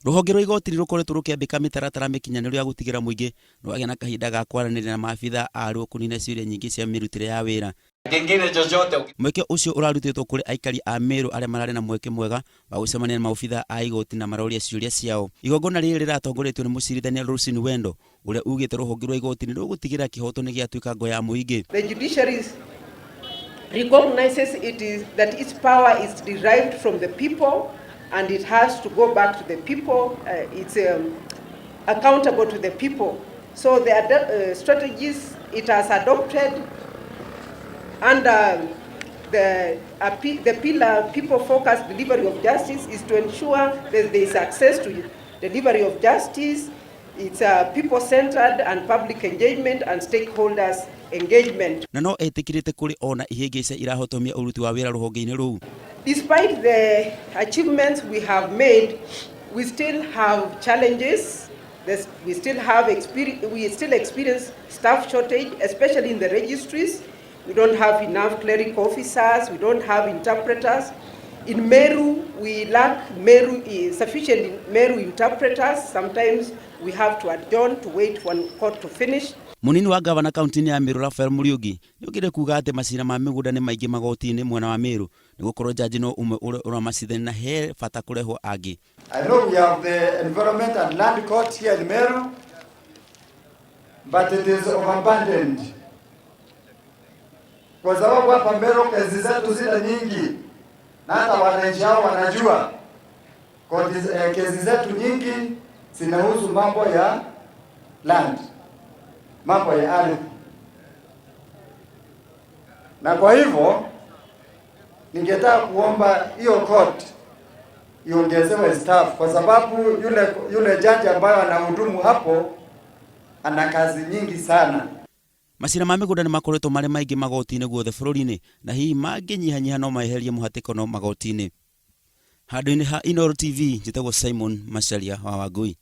Ruhonge rwa igoti rukoretwo rukiambika mitaratara mikinyaniru ya gutigira muingi rwagĩa na kahinda ga kwaraniria na maabitha aruo kunina ciuria nyingi cia mirutire ya wira. Mweke ucio urarutitwo kuri aikari a Meru aria marari na mweke mwega wa gucemania na maabitha a igoti na maroria ciuria ciao. Igongona rĩrĩ rĩratongoretio ni mucirithania Wendo uria ugite ruhonge rwa igoti ni rugutigira kihoto ni giatuika ngo ya muingi. The judiciary recognizes that its power is derived from the people and it has to go back to the people. It's accountable to the people. So the strategies it has adopted under the pillar people-focused delivery of justice is to ensure that there is access to delivery of justice. It's people-centered and public engagement and stakeholders engagement. Na no etikirite kuri ona ihĩngĩca irahotomia uruti wa wĩra ruhonge-inĩ rũu. Despite the achievements we have made, we still have challenges. We still experience staff shortage, especially in the registries. We don't have enough clerical officers. We don't have interpreters. In Meru, we lack sufficient Meru interpreters. Sometimes we have to adjourn to wait for court to finish. Munini wa gavana kaunti-inĩ ya Meru Rafael Muriugi nĩ ugire kuga atĩ maciira ma mĩgũnda nĩ maingĩ magoti-inĩ mwena wa Meru nĩ gũkorwo jaji no umwe ũramacithania na he bata kũrehwo angĩ. I know we have the Environment and Land Court here in Meru, but it is overburdened. Kwa sababu hapa Meru kesi zetu zile nyingi na hata wananchi hao wanajua kesi zetu nyingi zinahusu mambo ya land, mambo ya ardhi. Na kwa hivyo ningetaka kuomba hiyo court iongezewe staff kwa sababu yule jaji ambaye anahudumu hapo ana kazi nyingi sana. Maciira ma mĩgũnda nĩ makoretwo marĩ maingĩ magoti-inĩ guothe bũrũri-inĩ na hihi mangĩnyihanyiha no maeherie mũhatĩkano magoti-inĩ. Handũ-inĩ ha Inooro TV njĩtagwo Simon Macharia wa Wangui.